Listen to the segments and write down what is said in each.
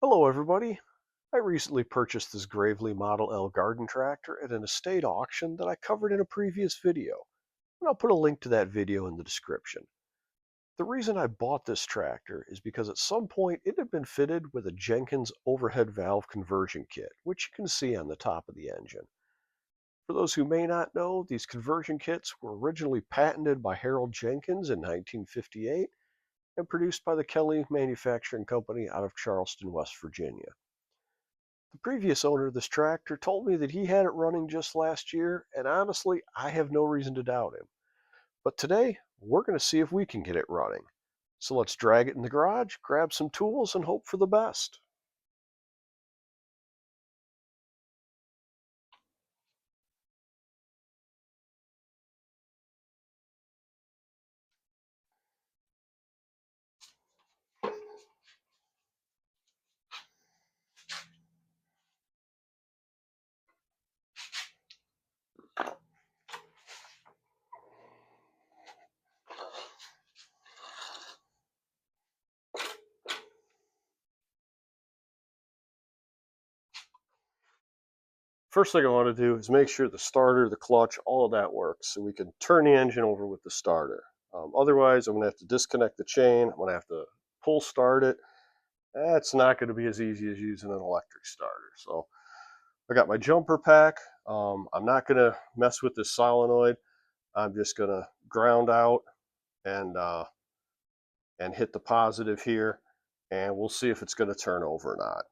Hello everybody. I recently purchased this Gravely Model L garden tractor at an estate auction that I covered in a previous video, and I'll put a link to that video in the description. The reason I bought this tractor is because at some point it had been fitted with a Jenkins overhead valve conversion kit, which you can see on the top of the engine. For those who may not know, these conversion kits were originally patented by Harold Jenkins in 1958 and produced by the Kelly Manufacturing Company out of Charleston, West Virginia. The previous owner of this tractor told me that he had it running just last year, and honestly, I have no reason to doubt him. But today, we're going to see if we can get it running. So let's drag it in the garage, grab some tools, and hope for the best. First thing I want to do is make sure the starter, the clutch, all of that works so we can turn the engine over with the starter. Otherwise, I'm going to have to disconnect the chain. I'm going to have to pull start it. That's not going to be as easy as using an electric starter. So I got my jumper pack. I'm not going to mess with this solenoid. I'm just going to ground out and hit the positive here, and we'll see if it's going to turn over or not.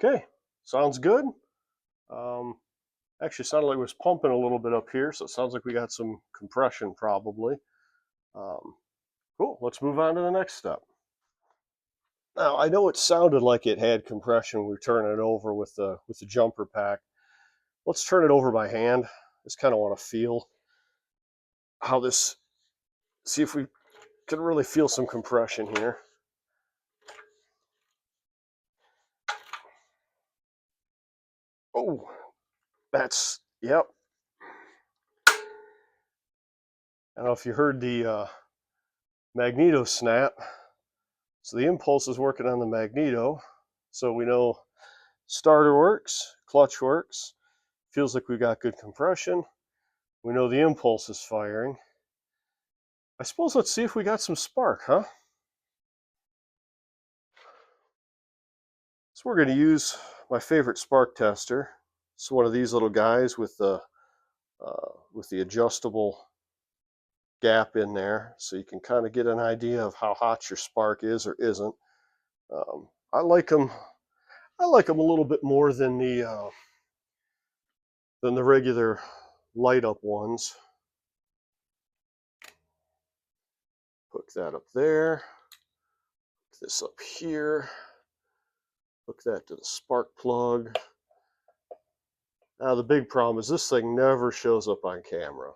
Okay, sounds good. Um, Actually, sounded like it was pumping a little bit up here, so it sounds like we got some compression probably. Um, cool, let's move on to the next step. Now, I know it sounded like it had compression when we were turning it over with the jumper pack. Let's turn it over by hand. Just kind of want to feel how this, see if we can really feel some compression here. Oh, that's, yep. I don't know if you heard the Magneto snap. So the impulse is working on the Magneto. So we know starter works, clutch works. Feels like we got good compression. We know the impulse is firing. I suppose let's see if we got some spark, huh? So we're going to use my favorite spark tester. It's one of these little guys with the adjustable gap in there, so you can kind of get an idea of how hot your spark is or isn't. I like them. I like them a little bit more than the regular light up ones. Hook that up there. Hook this up here. Hook that to the spark plug. Now the big problem is this thing never shows up on camera,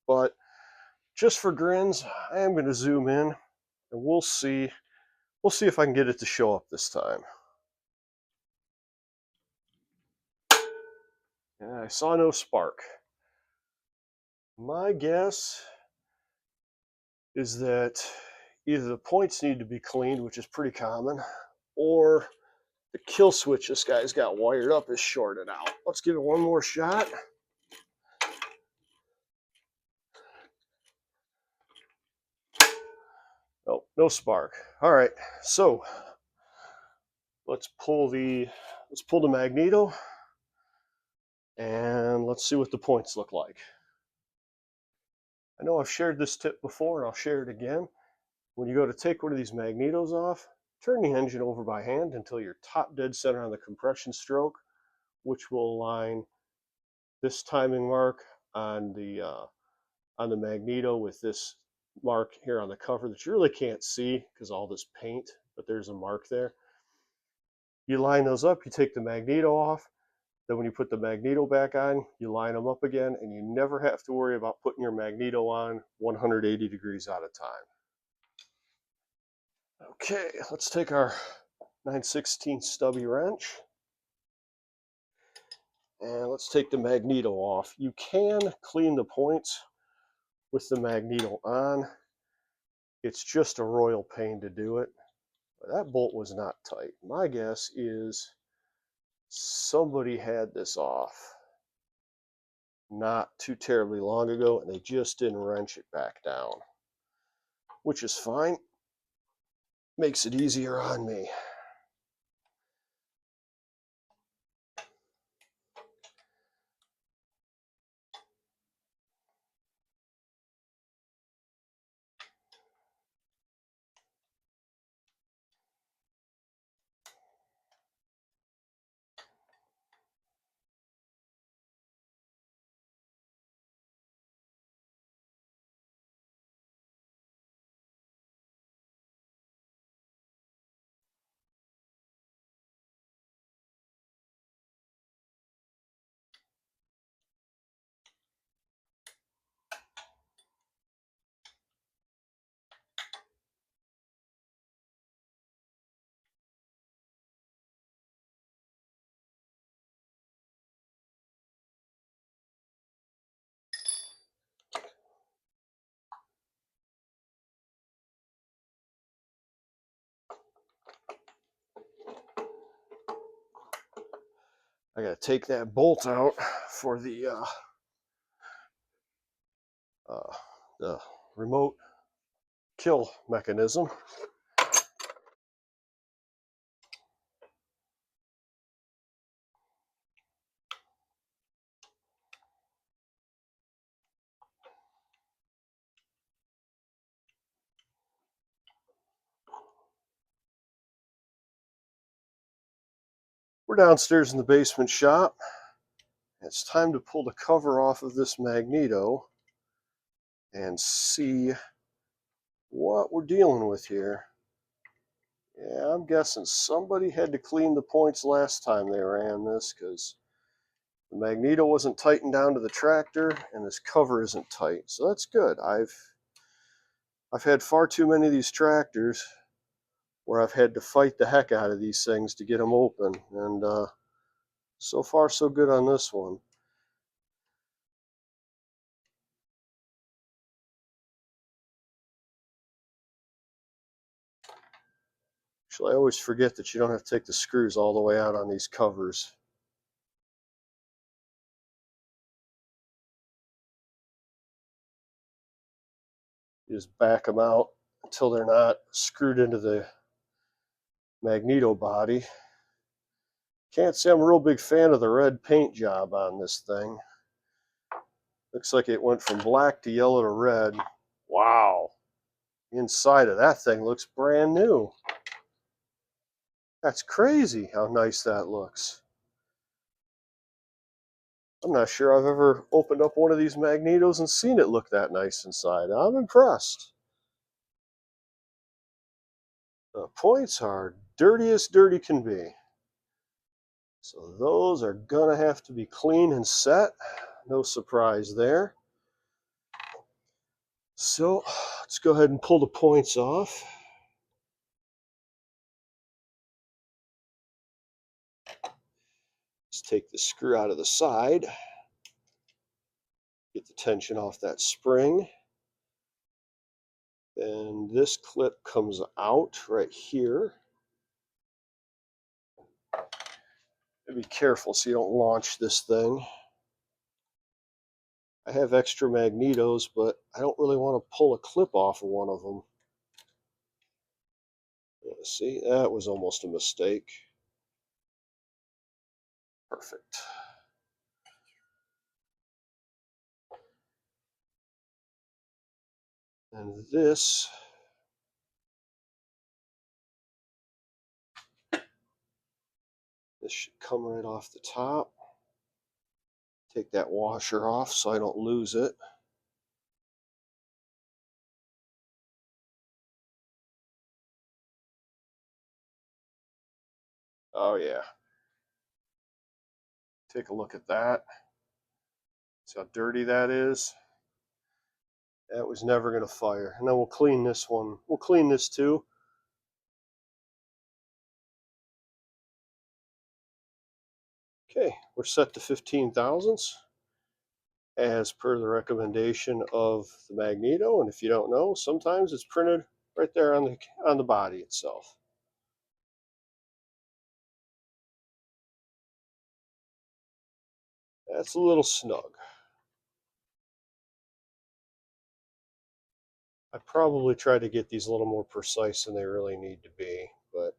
but just for grins, I am going to zoom in and we'll see. We'll see if I can get it to show up this time. And I saw no spark. My guess is that either the points need to be cleaned, which is pretty common, or the kill switch this guy's got wired up is shorted out. Let's give it one more shot. Oh, no spark. All right, so let's pull the Magneto and let's see what the points look like. I know I've shared this tip before and I'll share it again. When you go to take one of these magnetos off, turn the engine over by hand until you're top dead center on the compression stroke, which will align this timing mark on the Magneto with this mark here on the cover that you really can't see because all this paint, but there's a mark there. You line those up, you take the Magneto off, then when you put the Magneto back on, you line them up again, and you never have to worry about putting your Magneto on 180 degrees at a time. Okay, let's take our 9/16 stubby wrench. And let's take the Magneto off. You can clean the points with the Magneto on. It's just a royal pain to do it. That bolt was not tight. My guess is somebody had this off not too terribly long ago and they just didn't wrench it back down, which is fine. Makes it easier on me. I gotta take that bolt out for the remote kill mechanism. We're downstairs in the basement shop. It's time to pull the cover off of this Magneto and see what we're dealing with here. Yeah, I'm guessing somebody had to clean the points last time they ran this because the Magneto wasn't tightened down to the tractor and this cover isn't tight. So that's good. I've had far too many of these tractors where I've had to fight the heck out of these things to get them open. And so far, so good on this one. Actually, I always forget that you don't have to take the screws all the way out on these covers. You just back them out until they're not screwed into the Magneto body. Can't say I'm a real big fan of the red paint job on this thing. Looks like it went from black to yellow to red. Wow. Inside of that thing looks brand new. That's crazy how nice that looks. I'm not sure I've ever opened up one of these Magnetos and seen it look that nice inside. I'm impressed. The points are dirty as dirty can be. So those are gonna have to be clean and set. No surprise there. So let's go ahead and pull the points off. Let's take the screw out of the side. Get the tension off that spring. Then this clip comes out right here. Be careful so you don't launch this thing. I have extra Magnetos, but I don't really want to pull a clip off of one of them. See, that was almost a mistake. Perfect. And this should come right off the top. Take that washer off so I don't lose it. Oh yeah. Take a look at that. See how dirty that is? That was never going to fire. And then we'll clean this one. We'll clean this too. Okay, we're set to 15 thousandths as per the recommendation of the Magneto. And if you don't know, sometimes it's printed right there on the body itself. That's a little snug. I probably try to get these a little more precise than they really need to be, but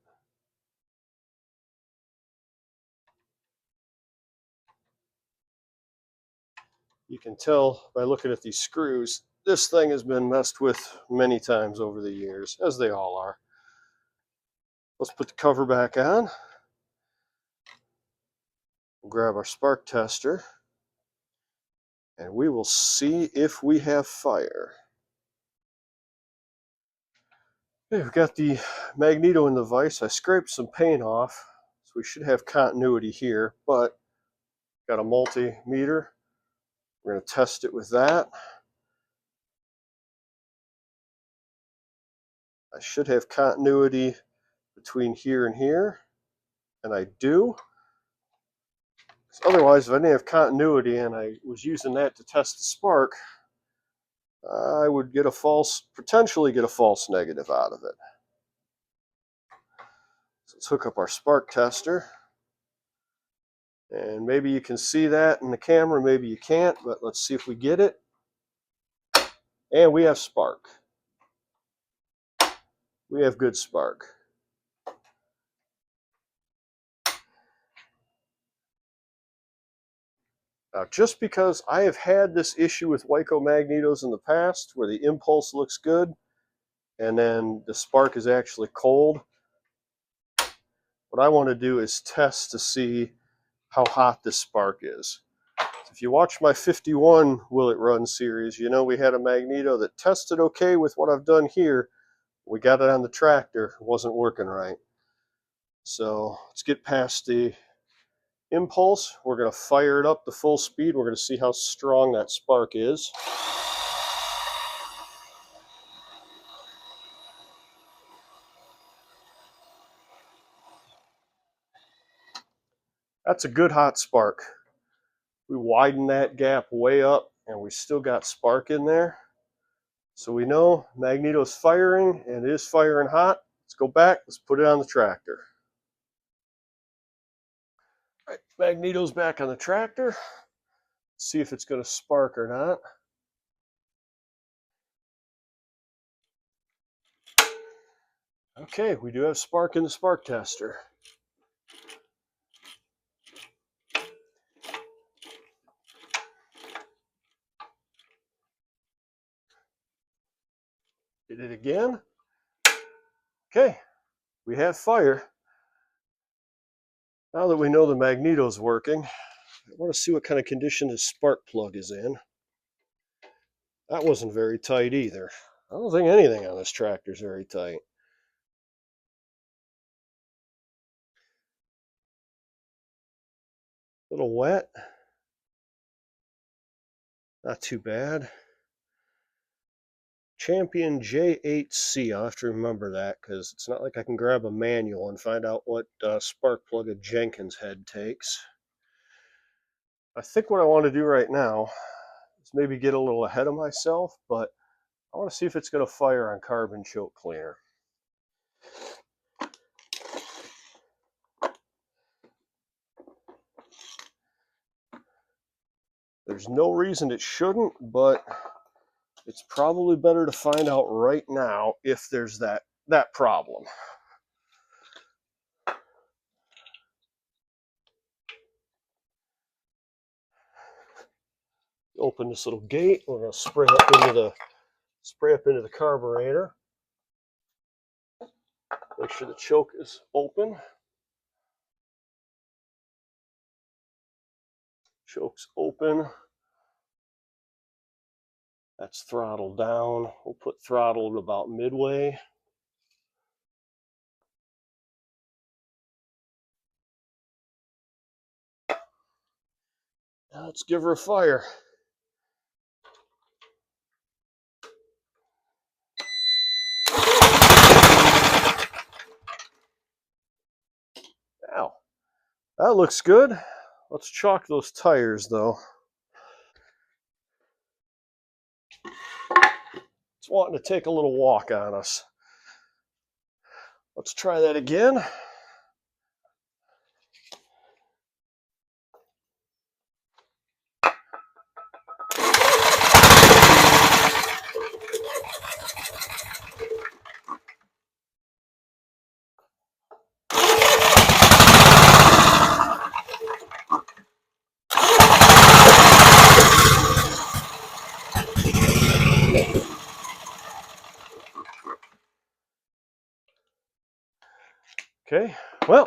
you can tell by looking at these screws, this thing has been messed with many times over the years, as they all are. Let's put the cover back on. We'll grab our spark tester, and we will see if we have fire. Okay, we've got the Magneto in the vise. I scraped some paint off, so we should have continuity here, but got a multimeter. We're going to test it with that. I should have continuity between here and here, and I do. Otherwise, if I didn't have continuity and I was using that to test the spark, I would get potentially get a false negative out of it. So let's hook up our spark tester. And maybe you can see that in the camera, maybe you can't, but let's see if we get it. And we have spark. We have good spark. Now, just because I have had this issue with Waco Magnetos in the past, where the impulse looks good, and then the spark is actually cold, what I want to do is test to see how hot this spark is. If you watch my 51 Will It Run series, you know we had a Magneto that tested okay with what I've done here. We got it on the tractor, it wasn't working right. So let's get past the impulse. We're going to fire it up to full speed. We're going to see how strong that spark is. That's a good hot spark. We widen that gap way up and we still got spark in there. So we know Magneto's firing and it is firing hot. Let's go back, let's put it on the tractor. All right, Magneto's back on the tractor. Let's see if it's going to spark or not. Okay, we do have spark in the spark tester. Did it again. Okay, we have fire. Now that we know the Magneto's working, I want to see what kind of condition this spark plug is in. That wasn't very tight either. I don't think anything on this tractor is very tight. A little wet. Not too bad. Champion J8C. I'll have to remember that because it's not like I can grab a manual and find out what spark plug a Jenkins head takes. I think what I want to do right now is maybe get a little ahead of myself, but I want to see if it's going to fire on carbon choke cleaner. There's no reason it shouldn't, but it's probably better to find out right now if there's that problem. Open this little gate. We're going to spray up into the carburetor. Make sure the choke is open. Choke's open. That's throttle down. We'll put throttle at about midway. Now let's give her a fire. Now, that looks good. Let's chalk those tires though. It's wanting to take a little walk on us. Let's try that again. Okay, well,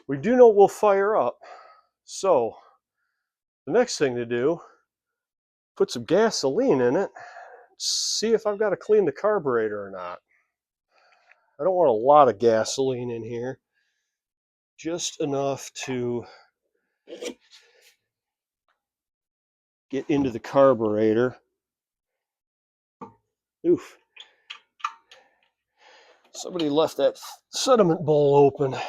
we do know we'll fire up. So the next thing to do, put some gasoline in it, see if I've got to clean the carburetor or not. I don't want a lot of gasoline in here, just enough to get into the carburetor. Oof. Somebody left that sediment bowl open. That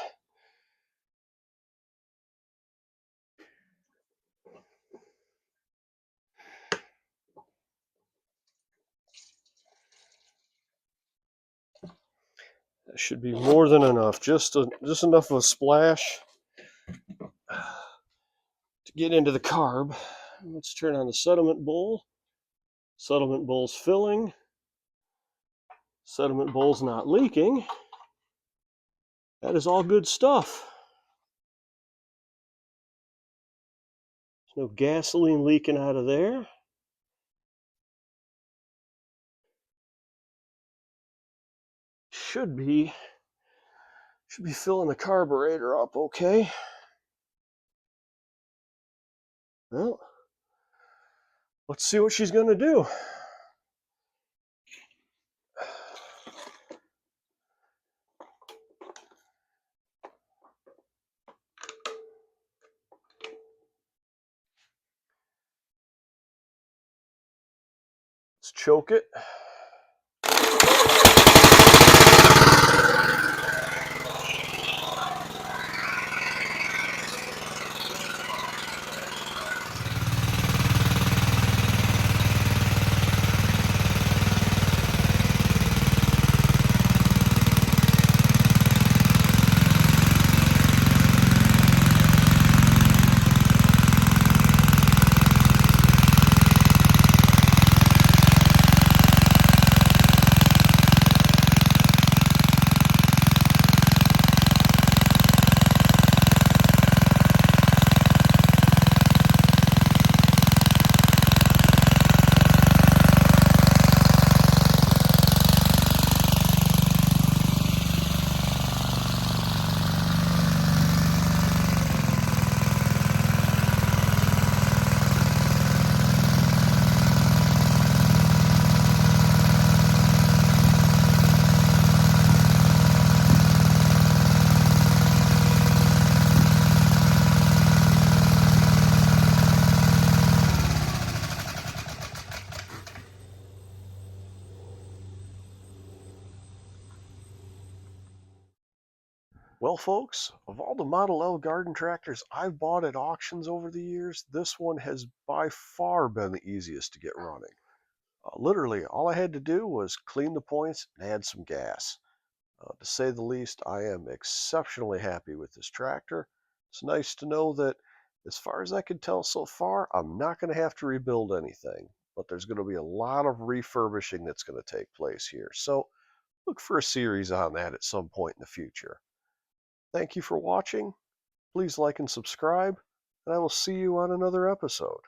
should be more than enough, just enough of a splash to get into the carb. Let's turn on the sediment bowl. Sediment bowl's filling. Sediment bowl's not leaking. That is all good stuff. There's no gasoline leaking out of there. Should be filling the carburetor up okay. Well, let's see what she's going to do. Let's choke it. Well, folks, of all the Model L garden tractors I've bought at auctions over the years, this one has by far been the easiest to get running. Literally, all I had to do was clean the points and add some gas. To say the least, I am exceptionally happy with this tractor. It's nice to know that, as far as I can tell so far, I'm not going to have to rebuild anything, but there's going to be a lot of refurbishing that's going to take place here. So look for a series on that at some point in the future. Thank you for watching. Please like and subscribe, and I will see you on another episode.